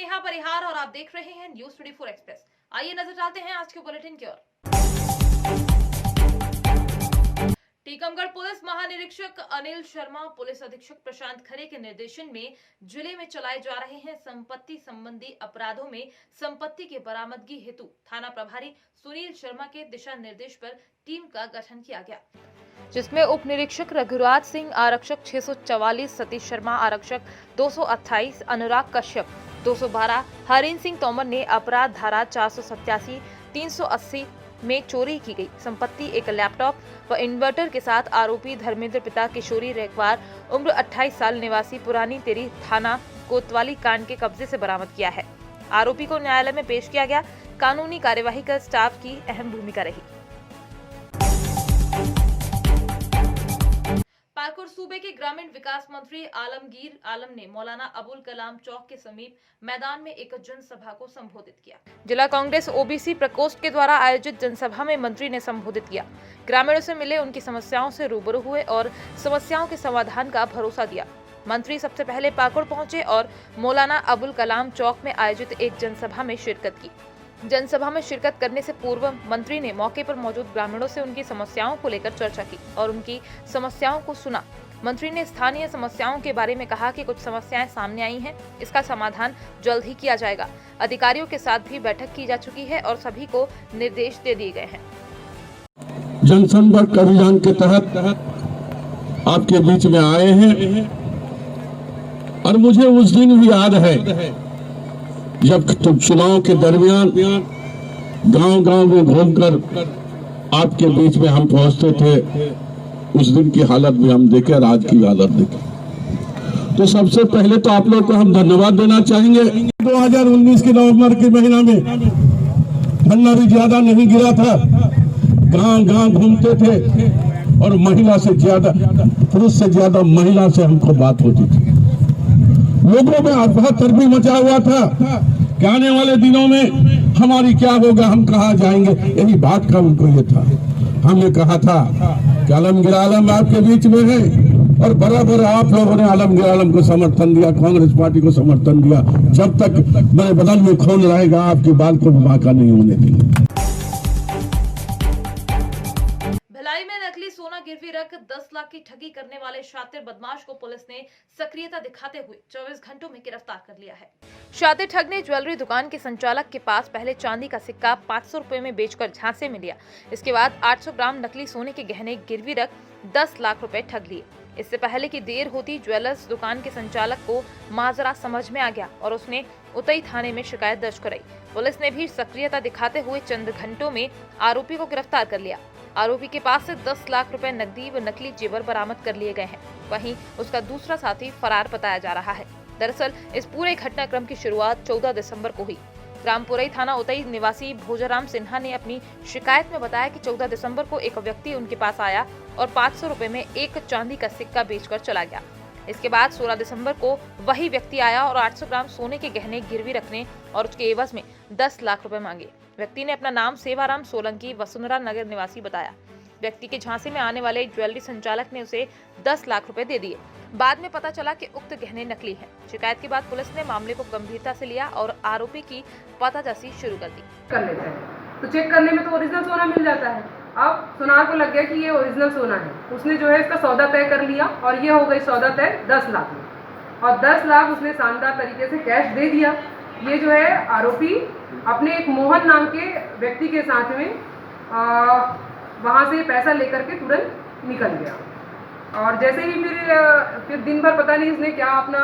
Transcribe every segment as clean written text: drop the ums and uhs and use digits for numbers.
नेहा परिहार और आप देख रहे हैं न्यूज 24 एक्सप्रेस। आइए नजर डालते हैं आज के बुलेटिन की ओर। टीकमगढ़ पुलिस महानिरीक्षक अनिल शर्मा, पुलिस अधीक्षक प्रशांत खरे के निर्देशन में जिले में चलाए जा रहे हैं संपत्ति संबंधी अपराधों में संपत्ति की बरामदगी हेतु थाना प्रभारी सुनील शर्मा के दिशा निर्देश पर टीम का गठन किया गया, जिसमें उप निरीक्षक रघुराज सिंह, आरक्षक 644, सतीश शर्मा, आरक्षक 228, अनुराग कश्यप 212, हरीन सिंह तोमर ने अपराध धारा 487, 380 में चोरी की गई संपत्ति, एक लैपटॉप व इन्वर्टर के साथ आरोपी धर्मेंद्र पिता किशोरी रेखवार, उम्र 28 साल, निवासी पुरानी तेरी, थाना कोतवाली कांड के कब्जे से बरामद किया है। आरोपी को न्यायालय में पेश किया गया। कानूनी कार्यवाही का स्टाफ की अहम भूमिका रही। पाकुड़ सूबे के ग्रामीण विकास मंत्री आलमगीर आलम ने मौलाना अबुल कलाम चौक के समीप मैदान में एक जनसभा को संबोधित किया। जिला कांग्रेस ओबीसी प्रकोष्ठ के द्वारा आयोजित जनसभा में मंत्री ने संबोधित किया। ग्रामीणों से मिले, उनकी समस्याओं से रूबरू हुए और समस्याओं के समाधान का भरोसा दिया। मंत्री सबसे पहले पाकुड़ पहुंचे और मौलाना अबुल कलाम चौक में आयोजित एक जनसभा में शिरकत की। जनसभा में शिरकत करने से पूर्व मंत्री ने मौके पर मौजूद ग्रामीणों से उनकी समस्याओं को लेकर चर्चा की और उनकी समस्याओं को सुना। मंत्री ने स्थानीय समस्याओं के बारे में कहा कि कुछ समस्याएं सामने आई हैं, इसका समाधान जल्द ही किया जाएगा। अधिकारियों के साथ भी बैठक की जा चुकी है और सभी को निर्देश दे दिए गए हैं। जनसंपर्क अभियान के तहत आपके बीच में आए हैं और मुझे उस दिन भी याद है जब चुनाव के दरमियान गांव-गांव में घूमकर आपके बीच में हम पहुंचते थे। उस दिन की हालत भी हम देखे और आज की हालत देखे। तो सबसे पहले तो आप लोग को हम धन्यवाद देना चाहेंगे। 2019 के नवंबर के महीना में ठंडा भी ज्यादा नहीं गिरा था। गांव-गांव घूमते थे और महिला से ज्यादा, पुरुष से ज्यादा महिला से हमको बात होती थी। लोगों में अफवाह तर्फी मचा हुआ था कि आने वाले दिनों में हमारी क्या होगा, हम कहाँ जाएंगे। यही बात का उनको ये था। हमने कहा था कि आलमगीर आलम आपके बीच में है और बराबर आप लोगों ने आलमगीर आलम को समर्थन दिया, कांग्रेस पार्टी को समर्थन दिया। जब तक मेरे बदन में खून रहेगा आपकी बाल को भी बांका नहीं होने देंगे। भिलाई में नकली सोना गिरवी रख 10 लाख की ठगी करने वाले शातिर बदमाश को पुलिस ने सक्रियता दिखाते हुए 24 घंटों में गिरफ्तार कर लिया है। शातिर ठग ने ज्वेलरी दुकान के संचालक के पास पहले चांदी का सिक्का 500 रुपए में बेचकर झांसे में लिया। इसके बाद 800 ग्राम नकली सोने के गहने गिरवी रख 10 लाख रुपए ठग लिए। इससे पहले की देर होती ज्वेलर्स दुकान के संचालक को माजरा समझ में आ गया और उसने उतई थाने में शिकायत दर्ज कराई। पुलिस ने भी सक्रियता दिखाते हुए चंद घंटों में आरोपी को गिरफ्तार कर लिया। आरोपी के पास से 10 लाख रुपए नकदी व नकली जेवर बरामद कर लिए गए हैं। वहीं उसका दूसरा साथी फरार बताया जा रहा है। दरअसल इस पूरे घटनाक्रम की शुरुआत 14 दिसंबर को हुई। ग्रामपुरई थाना उतई निवासी भोजाराम सिन्हा ने अपनी शिकायत में बताया कि 14 दिसंबर को एक व्यक्ति उनके पास आया और 500 रुपए में एक चांदी का सिक्का बेचकर चला गया। इसके बाद 16 दिसंबर को वही व्यक्ति आया और 800 ग्राम सोने के गहने गिरवी रखने और उसके एवज में 10 लाख रुपए मांगे। व्यक्ति ने अपना नाम सेवाराम सोलंकी वसुंधरा नगर निवासी बताया। व्यक्ति के झांसे में आने वाले ज्वेलरी संचालक ने उसे 10 लाख रुपए दे दिए। बाद में पता चला कि उक्त गहने नकली हैं। शिकायत के बाद पुलिस ने मामले को गंभीरता से लिया और आरोपी की पतादशी शुरू कर दी। कर लेते हैं तो चेक करने में तो ओरिजिनल सोना मिल जाता है। अब सुनार को लग गया कि ये ओरिजिनल सोना है। उसने जो है इसका सौदा तय कर लिया और ये हो गई सौदा तय 10 लाख में और 10 लाख उसने शानदार तरीके से कैश दे दिया। ये जो है आरोपी अपने एक मोहन नाम के व्यक्ति के साथ में वहाँ से पैसा लेकर के तुरंत निकल गया। और जैसे ही फिर दिन भर पता नहीं इसने क्या अपना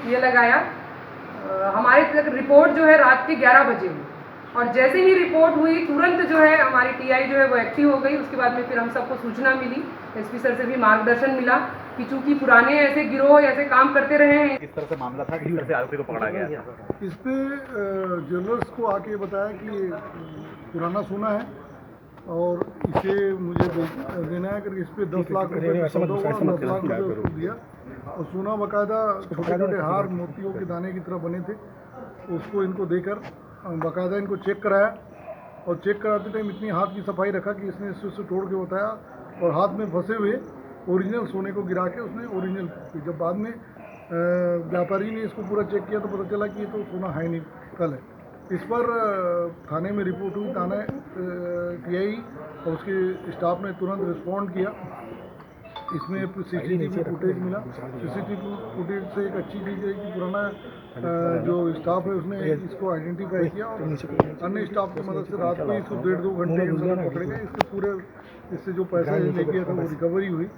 ये लगाया। हमारे तक रिपोर्ट जो है रात के 11 बजे हुई और जैसे ही रिपोर्ट हुई तुरंत जो है हमारी टीआई जो है वो एक्टिव हो गई। उसके बाद में फिर हम सबको सूचना मिली, एसपी सर से भी मार्गदर्शन मिला कि चूंकि पुराने ऐसे गिरोह ऐसे काम करते रहे हैं। किस तरह से मामला था, किस तरह से आरोपी को पकड़ा गया? इस पे ज्वेलर्स को आके बताया कि पुराना सोना है और इसे मुझे देना है करके इस पे 10 लाख रुपए 10 लाख रुपए दिया और सोना बाकायदा छोटे छोटे हार मोतियों के दाने की तरह बने थे। उसको इनको देकर बाकायदा इनको चेक कराया और चेक कराते टाइम इतनी हाथ की सफाई रखा कि इसने इससे तोड़ के बताया और हाथ में फंसे हुए ओरिजिनल सोने को गिरा के उसने ओरिजिनल। जब बाद में व्यापारी ने इसको पूरा चेक किया तो पता चला कि ये तो सोना है नहीं, कल है। इस पर थाने में रिपोर्ट हुई, थाना टीआई और उसके स्टाफ ने तुरंत रिस्पॉन्ड किया। इसमें सीसीटीवी फुटेज मिला। सीसीटीवी फुटेज से एक अच्छी चीज़ है कि पुराना जो स्टाफ है उसने इसको आइडेंटिफाई किया और अन्य स्टाफ की मदद से रात को इसको 1.5-2 घंटे के अंदर पकड़े गए। इसके पूरे इससे जो पैसा ले गया था वो रिकवरी हुई।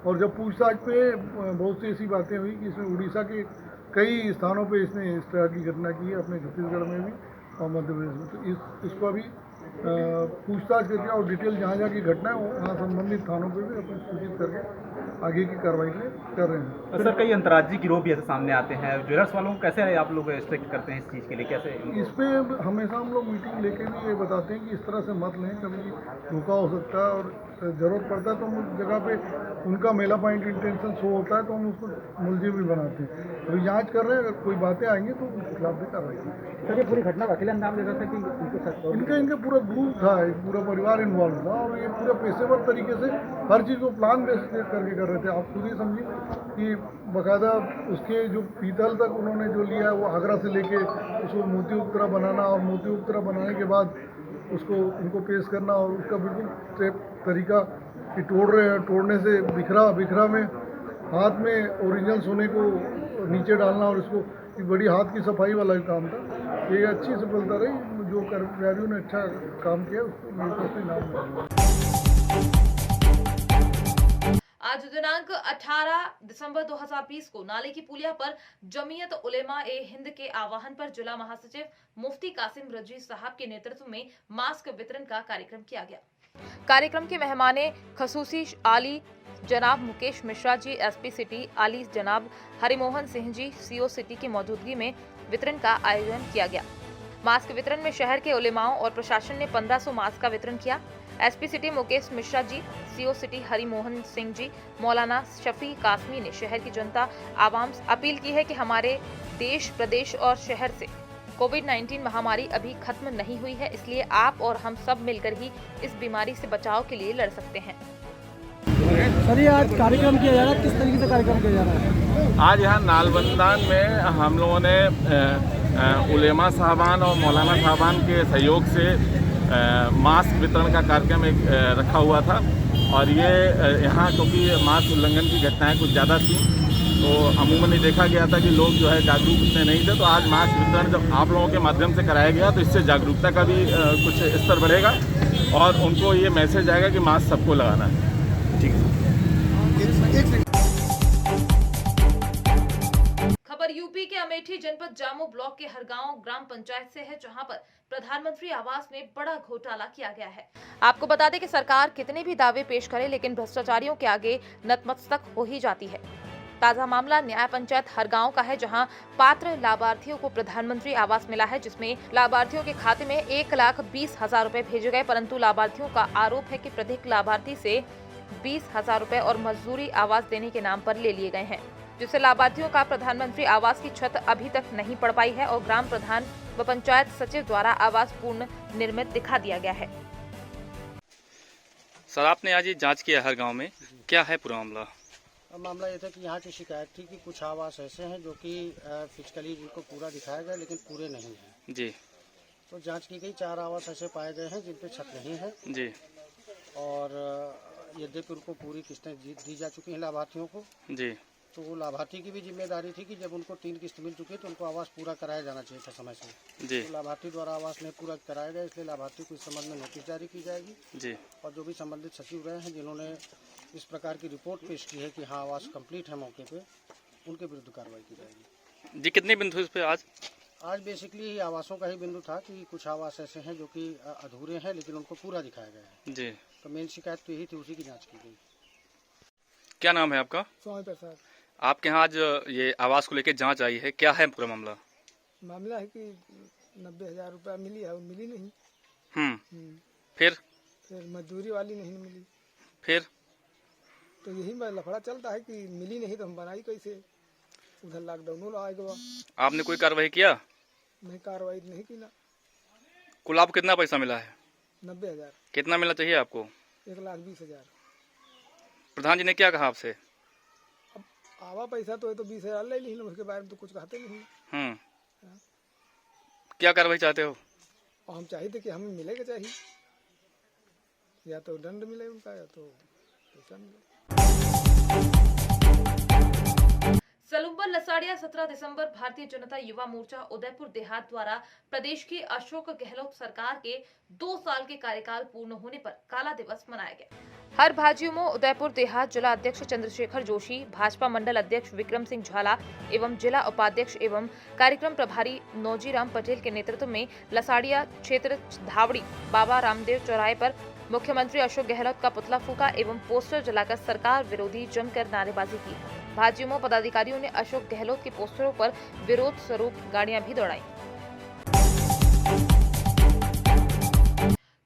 और जब पूछताछ पे बहुत सी ऐसी बातें हुई कि इसमें उड़ीसा के कई स्थानों पे इसने इस तरह की घटना की है, अपने छत्तीसगढ़ में भी और मध्य प्रदेश में। तो इसको अभी पूछताछ करके और डिटेल जहाँ जहाँ की घटना है वहाँ संबंधित थानों पे भी अपन सूचित करके आगे की कार्रवाई कर रहे हैं। सर कई अंतर्राज्यीय गिरोह भी ऐसे सामने आते हैं, ज्वेलर्स वालों को कैसे आप लोग स्ट्रिक्ट करते हैं इस चीज़ के लिए, कैसे? इस पर हमेशा हम लोग मीटिंग लेके भी ये बताते हैं कि इस तरह से मत लें, कभी धोखा हो सकता है और ज़रूरत पड़ता है तो हम उस जगह पे उनका मेला पॉइंट इंटेंशन शो होता है तो हम उसको मुलजिम भी बनाते हैं। अभी जांच कर रहे हैं, अगर कोई बातें आएंगी तो उनके खिलाफ भी कार्रवाई करेंगे। सर ये पूरी घटना का अकेले अंजाम दे रहा था कि इनका पूरा ग्रुप था, एक पूरा परिवार इन्वॉल्व था और ये पूरे पेशेवर तरीके से हर चीज़ को प्लान बेस करके कर रहे थे। आप खुद ही समझिए कि बाकायदा उसके जो पीतल तक उन्होंने जो लिया है वो आगरा से लेके उसको मोती उपतरा बनाना और मोती उपतरा बनाने के बाद उसको उनको पेश करना और उसका बिल्कुल तरीका कि तोड़ रहे हैं, तोड़ने से बिखरा में हाथ में ओरिजिनल सोने को नीचे डालना और इसको एक बड़ी हाथ की सफाई वाला काम था। ये अच्छी सफलता रही, जो कर्मचारियों ने अच्छा काम किया उसको मेरे तरफ से इनाम मिला। आज दिनांक 18 दिसंबर 2020 को नाले की पुलिया पर जमीयत उलेमा ए हिंद के आह्वान पर जिला महासचिव मुफ्ती कासिम रजी साहब के नेतृत्व में मास्क वितरण का कार्यक्रम किया गया। कार्यक्रम के मेहमाने खसूसी आली जनाब मुकेश मिश्रा जी, एसपी सिटी आली जनाब हरिमोहन सिंह जी, सीओ सिटी की मौजूदगी में वितरण का आयोजन किया गया। मास्क वितरण में शहर के उलेमाओं और प्रशासन ने 1500 मास्क का वितरण किया। SP city Mukesh Mishra ji, CO city Harimohan Singh ji, मौलाना शफी कासमी ने शहर की जनता आवाम से अपील की है कि हमारे देश, प्रदेश और शहर से कोविड-19 महामारी अभी खत्म नहीं हुई है, इसलिए आप और हम सब मिलकर ही इस बीमारी से बचाव के लिए लड़ सकते हैं। सर ये आज कार्यक्रम किया जा रहा है, किस तरीके से कार्यक्रम किया जा रहा है? आज यहाँ नालबंदान में हम लोगों ने उलेमा साहबान और मौलाना साहबान के सहयोग से मास्क वितरण का कार्यक्रम एक रखा हुआ था और ये यहाँ क्योंकि मास्क उल्लंघन की घटनाएं कुछ ज़्यादा थी तो अमूमन ये देखा गया था कि लोग जो है जागरूक उतने नहीं थे। तो आज मास्क वितरण जब आप लोगों के माध्यम से कराया गया तो इससे जागरूकता का भी कुछ स्तर बढ़ेगा और उनको ये मैसेज आएगा कि मास्क सबको लगाना है। खबर यूपी के अमेठी जनपद जामू ब्लॉक के हरगांव ग्राम पंचायत से है, जहां पर प्रधानमंत्री आवास में बड़ा घोटाला किया गया है। आपको बता दें कि सरकार कितने भी दावे पेश करे लेकिन भ्रष्टाचारियों के आगे नतमस्तक हो ही जाती है। ताजा मामला न्याय पंचायत हरगांव का है, जहां पात्र लाभार्थियों को प्रधानमंत्री आवास मिला है, जिसमें लाभार्थियों के खाते में 1,20,000 रुपए भेजे गए, परंतु लाभार्थियों का आरोप है कि प्रत्येक लाभार्थी से 20,000 रुपए और मजदूरी आवास देने के नाम पर ले लिए गए हैं, जिससे लाभार्थियों का प्रधानमंत्री आवास की छत अभी तक नहीं पड़ पाई है और ग्राम प्रधान व पंचायत सचिव द्वारा आवास पूर्ण निर्मित दिखा दिया गया है। सर आपने आज ये जांच किया हर गांव में, क्या है पूरा मामला? मामला ये था कि यहाँ की शिकायत थी कि कुछ आवास ऐसे हैं जो कि फिजिकली जिनको पूरा दिखाया गया लेकिन पूरे नहीं हैं जी। तो जांच की गई, 4 आवास ऐसे पाए गए हैं जिन पे छत नहीं है जी। और यद्यपि उनको पूरी किस्तें दी जा चुकी हैं लाभार्थियों को जी। तो वो लाभार्थी की भी जिम्मेदारी थी कि जब उनको 3 किस्त मिल चुकी तो उनको आवास पूरा कराया जाना चाहिए था समय से। जी। तो लाभार्थी द्वारा आवास नहीं पूरा कराया गया, इसलिए लाभार्थी को इस संबंध में नोटिस जारी की जाएगी जी। और जो भी संबंधित सचिव रहे हैं जिन्होंने इस प्रकार की रिपोर्ट पेश की है कि हाँ आवास कंप्लीट है मौके पे, उनके विरुद्ध कार्रवाई की जाएगी। जी कितने बिंदु इस पे आज बेसिकली आवासों का ही बिंदु था कि कुछ आवास ऐसे हैं जो कि अधूरे हैं लेकिन उनको पूरा दिखाया गया है जी। तो मेन शिकायत तो यही थी, उसी की जांच की गई। क्या नाम है आपका? स्वामी प्रसाद। आपके यहाँ आज ये आवास को लेकर जांच आई है, क्या है पूरा मामला? मामला है कि 90,000 रुपया मिली है, वो मिली नहीं। फिर मजदूरी वाली नहीं मिली, फिर तो यही लफड़ा चलता है कि मिली नहीं तो हम बनाई कैसे, उधर लॉकडाउन आ गया। आपने कोई कार्रवाई किया? नहीं, कार्रवाई नहीं की ना। कुल आपको कितना पैसा मिला है? 90,000। कितना मिलना चाहिए आपको? 1,20,000। प्रधान जी ने क्या कहा आपसे? अब आवा पैसा तो है तो 20,000 ले ली, उसके बारे में तो कुछ कहते नहीं। क्या कार्रवाई चाहते हो? और हम चाहते कि हमें मिलेगा चाहिए, या तो दंड मिले उनका या तो पैसा मिले। सलूम्बर लसाड़िया 17 दिसंबर भारतीय जनता युवा मोर्चा उदयपुर देहात द्वारा प्रदेश की अशोक गहलोत सरकार के 2 साल के कार्यकाल पूर्ण होने पर काला दिवस मनाया गया। हर भाजयुमो उदयपुर देहात जिला अध्यक्ष चंद्रशेखर जोशी, भाजपा मंडल अध्यक्ष विक्रम सिंह झाला एवं जिला उपाध्यक्ष एवं कार्यक्रम प्रभारी नौजीराम पटेल के नेतृत्व में लसाड़िया क्षेत्र धावड़ी बाबा रामदेव चौराहे पर मुख्यमंत्री अशोक गहलोत का पुतला फूका एवं पोस्टर जलाकर सरकार विरोधी जमकर नारेबाजी की। भाजयुमो पदाधिकारियों ने अशोक गहलोत के पोस्टरों पर विरोध स्वरूप गाड़ियां भी दौड़ाई।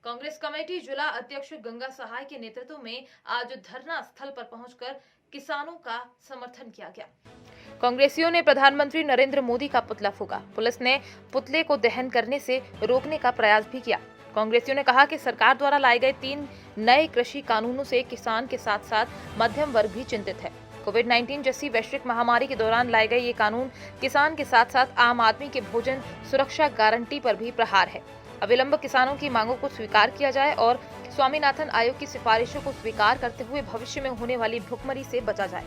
कांग्रेस कमेटी जिला अध्यक्ष गंगा सहाय के नेतृत्व में आज धरना स्थल पर पहुंचकर किसानों का समर्थन किया गया। कांग्रेसियों ने प्रधानमंत्री नरेंद्र मोदी का पुतला फूका। पुलिस ने पुतले को दहन करने से रोकने का प्रयास भी किया। कांग्रेसियों ने कहा कि सरकार द्वारा लाए गए 3 नए कृषि कानूनों से किसान के साथ साथ मध्यम वर्ग भी चिंतित है। कोविड-19 जैसी वैश्विक महामारी के दौरान लाए गए ये कानून किसान के साथ साथ आम आदमी के भोजन सुरक्षा गारंटी पर भी प्रहार है। अविलंब किसानों की मांगों को स्वीकार किया जाए और स्वामीनाथन आयोग की सिफारिशों को स्वीकार करते हुए भविष्य में होने वाली भुखमरी से बचा जाए।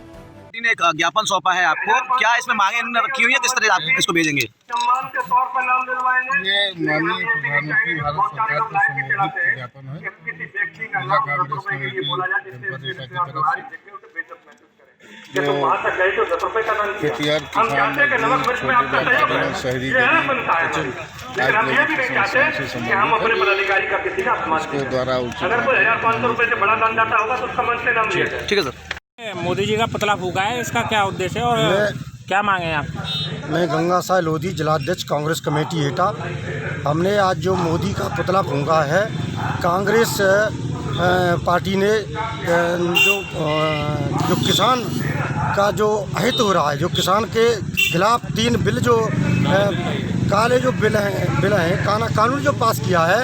ने एक ज्ञापन सौंपा है आपको, क्या इसमें मांगे इन्होंने रखी हुई है, किस तरह आप इसको भेजेंगे? ये माननीय प्रधानमंत्री भारत सरकार को संबोधित ज्ञापन है। जिला कांग्रेस कमेटी जनपद की तरफ से जो खेतिहर किसान छोटे व्यापारी शहरी उसको द्वारा ठीक है सर। मोदी जी का पुतला फूका है, इसका क्या उद्देश्य है और क्या मांगे हैं आप? मैं गंगा साय लोधी जिलाध्यक्ष कांग्रेस कमेटी एटा। हमने आज जो मोदी का पुतला फूंका है, कांग्रेस पार्टी ने जो किसान का जो अहित हो रहा है, जो किसान के खिलाफ 3 बिल जो काले जो बिल हैं कानून जो पास किया है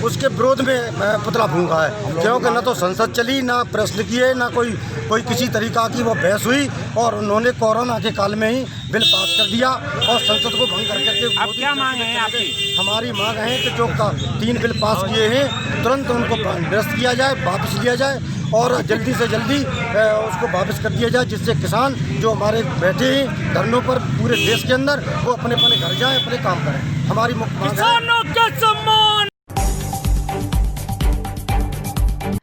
उसके विरोध में पुतला फूंका है। क्योंकि न तो संसद चली, ना प्रश्न किए, ना कोई किसी तरीका की वो बहस हुई और उन्होंने कोरोना के काल में ही बिल पास कर दिया और संसद को भंग करके। अब क्या मांग है आपकी? हमारी मांग है कि जो 3 बिल पास किए हैं तुरंत उनको निरस्त किया जाए, वापस लिया जाए और जल्दी से जल्दी उसको वापस कर दिया जाए, जिससे किसान जो हमारे बैठे हैं धरनों पर पूरे देश के अंदर वो अपने घर जाएं, अपने काम करें। हमारी मुख्य मांग है।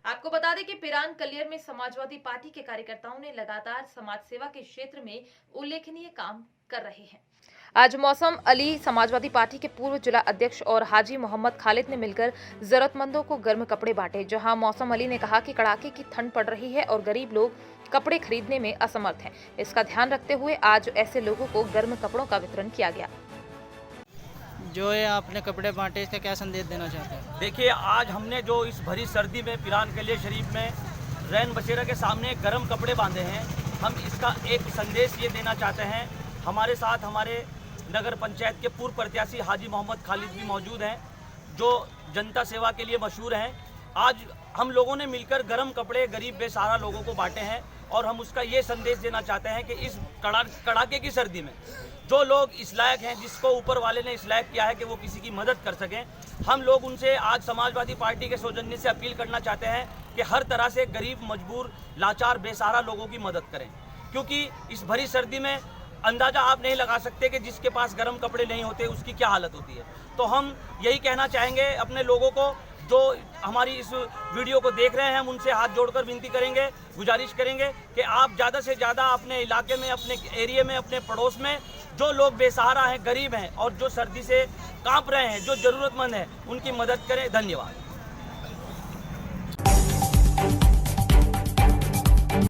आपको बता दें कि पिरान कलियर में समाजवादी पार्टी के कार्यकर्ताओं ने लगातार समाज सेवा के क्षेत्र में उल्लेखनीय काम कर रहे हैं। आज मौसम अली समाजवादी पार्टी के पूर्व जिला अध्यक्ष और हाजी मोहम्मद खालिद ने मिलकर जरूरतमंदों को गर्म कपड़े बांटे। जहां मौसम अली ने कहा कि कड़ाके की ठंड पड़ रही है और गरीब लोग कपड़े खरीदने में असमर्थ हैं। इसका ध्यान रखते हुए आज ऐसे लोगों को गर्म कपड़ों का वितरण किया गया। जो ये आपने कपड़े बांटे, इसका क्या संदेश देना चाहते हैं? देखिए, आज हमने जो इस भरी सर्दी में पिरान कलियर शरीफ में रैन बसेरा के सामने गर्म कपड़े बांधे हैं, हम इसका एक संदेश ये देना चाहते हैं। हमारे साथ हमारे नगर पंचायत के पूर्व प्रत्याशी हाजी मोहम्मद खालिद भी मौजूद हैं, जो जनता सेवा के लिए मशहूर हैं। आज हम लोगों ने मिलकर गर्म कपड़े गरीब बेसहारा लोगों को बांटे हैं और हम उसका ये संदेश देना चाहते हैं कि इस कड़ाके की सर्दी में जो लोग इस लायक हैं, जिसको ऊपर वाले ने इस लायक किया है कि वो किसी की मदद कर सकें, हम लोग उनसे आज समाजवादी पार्टी के सौजन्य से अपील करना चाहते हैं कि हर तरह से गरीब, मजबूर, लाचार, बेसहारा लोगों की मदद करें। क्योंकि इस भरी सर्दी में अंदाज़ा आप नहीं लगा सकते कि जिसके पास गर्म कपड़े नहीं होते उसकी क्या हालत होती है। तो हम यही कहना चाहेंगे अपने लोगों को जो हमारी इस वीडियो को देख रहे हैं, हम उनसे हाथ जोड़कर विनती करेंगे, गुजारिश करेंगे कि आप ज़्यादा से ज़्यादा अपने इलाके में, अपने एरिया में, अपने पड़ोस में जो लोग बेसहारा हैं, गरीब हैं और जो सर्दी से कांप रहे हैं, जो ज़रूरतमंद हैं, उनकी मदद करें। धन्यवाद।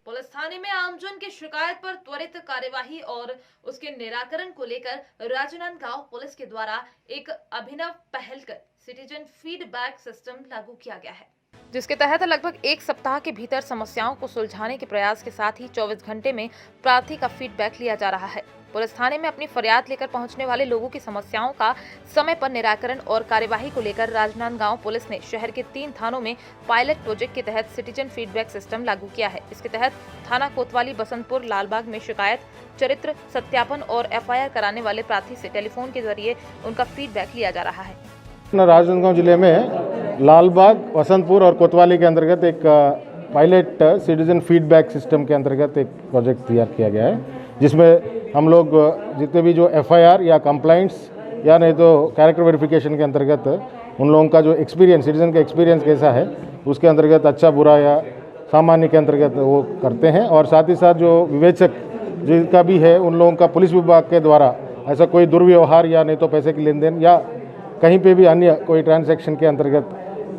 पुलिस थाने में आमजन की शिकायत पर त्वरित कार्यवाही और उसके निराकरण को लेकर राजनांदगांव पुलिस के द्वारा एक अभिनव पहल कर सिटीजन फीडबैक सिस्टम लागू किया गया है। जिसके तहत लगभग 1 सप्ताह के भीतर समस्याओं को सुलझाने के प्रयास के साथ ही 24 घंटे में प्रार्थी का फीडबैक लिया जा रहा है। पुलिस थाने में अपनी फरियाद लेकर पहुंचने वाले लोगों की समस्याओं का समय पर निराकरण और कार्यवाही को लेकर राजनांदगांव पुलिस ने शहर के 3 थानों में पायलट प्रोजेक्ट के तहत सिटीजन फीडबैक सिस्टम लागू किया है। इसके तहत थाना कोतवाली, बसंतपुर, लालबाग में शिकायत, चरित्र सत्यापन और FIR कराने वाले प्रार्थी से टेलीफोन के जरिए उनका फीडबैक लिया जा रहा है। राजनांदगांव जिले में लालबाग, बसंतपुर और कोतवाली के अंतर्गत एक पायलट सिटीजन फीडबैक सिस्टम के अंतर्गत एक प्रोजेक्ट तैयार किया गया है, जिसमें हम लोग जितने भी जो FIR या कंप्लाइंट्स या नहीं तो कैरेक्टर वेरिफिकेशन के अंतर्गत उन लोगों का जो एक्सपीरियंस, सिटीजन का एक्सपीरियंस कैसा है उसके अंतर्गत अच्छा बुरा या सामान्य के अंतर्गत वो करते हैं। और साथ ही साथ जो विवेचक जिनका भी है उन लोगों का पुलिस विभाग के द्वारा ऐसा कोई दुर्व्यवहार या नहीं तो पैसे की लेन देन या कहीं पे भी अन्य कोई ट्रांजैक्शन के अंतर्गत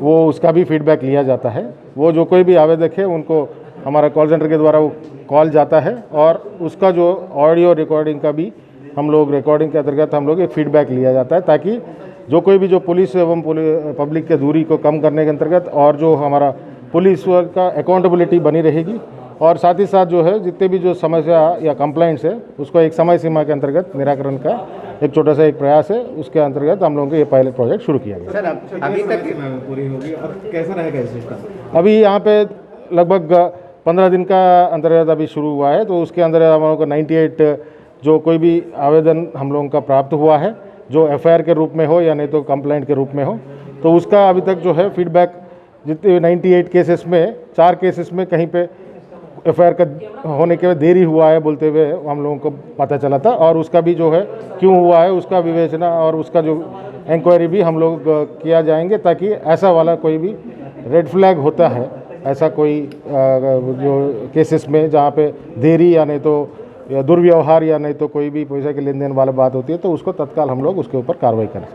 वो उसका भी फीडबैक लिया जाता है। वो जो कोई भी आवेदक है उनको हमारा कॉल सेंटर के द्वारा वो कॉल जाता है और उसका जो ऑडियो रिकॉर्डिंग का भी हम लोग रिकॉर्डिंग के अंतर्गत हम लोग एक फीडबैक लिया जाता है, ताकि जो कोई भी जो पुलिस एवं पब्लिक के दूरी को कम करने के अंतर्गत और जो हमारा पुलिस का अकाउंटेबिलिटी बनी रहेगी और साथ ही साथ जो है जितने भी जो समस्या या कंप्लेंट्स है उसको एक समय सीमा के अंतर्गत निराकरण का एक छोटा सा एक प्रयास है। उसके अंतर्गत हम लोगों को ये पायलट प्रोजेक्ट शुरू किया गया। सर अभी तक पूरी होगी और कैसा रहेगा इस सिस्टम? अभी यहाँ पे लगभग 15 दिन का अंतर्गत अभी शुरू हुआ है, तो उसके अंदर हम लोगों को 98 जो कोई भी आवेदन हम लोगों का प्राप्त हुआ है जो FIR के रूप में हो या नहीं तो कंप्लेंट के रूप में हो, तो उसका अभी तक जो है फीडबैक जितने 98 केसेस में 4 केसेस में कहीं पे FIR का होने के देरी हुआ है बोलते हुए हम लोगों को पता चला था, और उसका भी जो है क्यों हुआ है उसका विवेचना और उसका जो इंक्वायरी भी हम लोग किया जाएंगे, ताकि ऐसा वाला कोई भी रेड फ्लैग होता है ऐसा कोई जो केसेस में जहाँ पे देरी या नहीं तो या दुर्व्यवहार या नहीं तो कोई भी पैसे के लेन देन वाला बात होती है तो उसको तत्काल हम लोग उसके ऊपर कार्रवाई करें।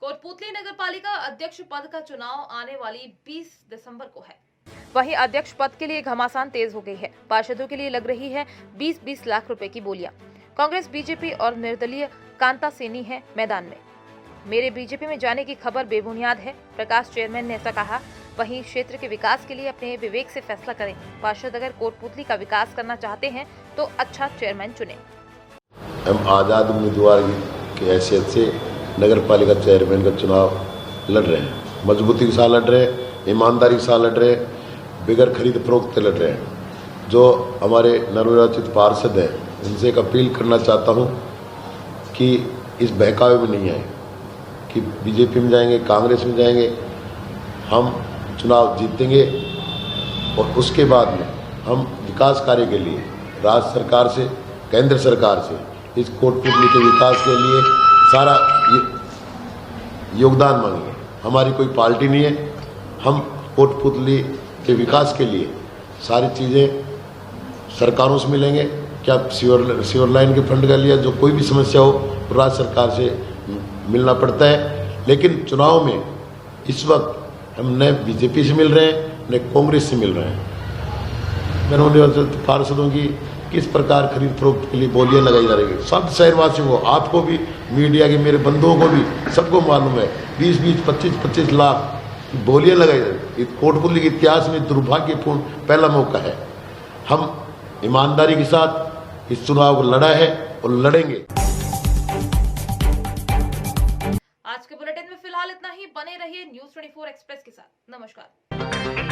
कोटपूतली नगरपालिका अध्यक्ष पद का चुनाव आने वाली 20 दिसंबर को है। वहीं अध्यक्ष पद के लिए घमासान तेज हो गई है। पार्षदों के लिए लग रही है 20-20 लाख रुपए की बोलियां। कांग्रेस, बीजेपी और निर्दलीय कांता सेनी है मैदान में। मेरे बीजेपी में जाने की खबर बेबुनियाद है, प्रकाश चेयरमैन ने ऐसा कहा। वहीं क्षेत्र के विकास के लिए अपने विवेक से फैसला करें। पार्षद अगर कोटपूतली का विकास करना चाहते हैं तो अच्छा चेयरमैन चुनें। हम आज़ाद उम्मीदवार की हैसियत से नगर पालिका चेयरमैन का चुनाव लड़ रहे हैं, मजबूती के साथ लड़ रहे हैं, ईमानदारी के साथ लड़ रहे हैं, बिगर खरीद फरोख्त लड़ रहे हैं। जो हमारे नवनिर्वाचित पार्षद हैं उनसे एक अपील करना चाहता हूं कि इस बहकावे में नहीं आए कि बीजेपी में जाएंगे, कांग्रेस में जाएंगे। हम चुनाव जीतेंगे और उसके बाद में हम विकास कार्य के लिए राज्य सरकार से, केंद्र सरकार से इस कोटपूतली के विकास के लिए सारा योगदान मांगेंगे। हमारी कोई पार्टी नहीं है, हम कोटपूतली के विकास के लिए सारी चीज़ें सरकारों से मिलेंगे। क्या सीवर लाइन के फंड का लिया जो कोई भी समस्या हो तो राज्य सरकार से मिलना पड़ता है, लेकिन चुनाव में इस वक्त हम न बीजेपी से मिल रहे हैं न कांग्रेस से मिल रहे हैं। नवनिर्वाचित पार्षदों की किस प्रकार खरीद फरोख्त के लिए बोलियां लगाई जा रही है, सब शहरवासियों को, आपको भी, मीडिया के मेरे बंधुओं को भी सबको मालूम है। 20-20, 25-25 लाख बोलियां लगाई जा रही। कोटपूतली के इतिहास में दुर्भाग्यपूर्ण पहला मौका है। हम ईमानदारी के साथ इस चुनाव को लड़ा है और लड़ेंगे। आज के बुलेटिन में फिलहाल इतना ही। बने रहिए न्यूज़ 24 एक्सप्रेस के साथ। नमस्कार।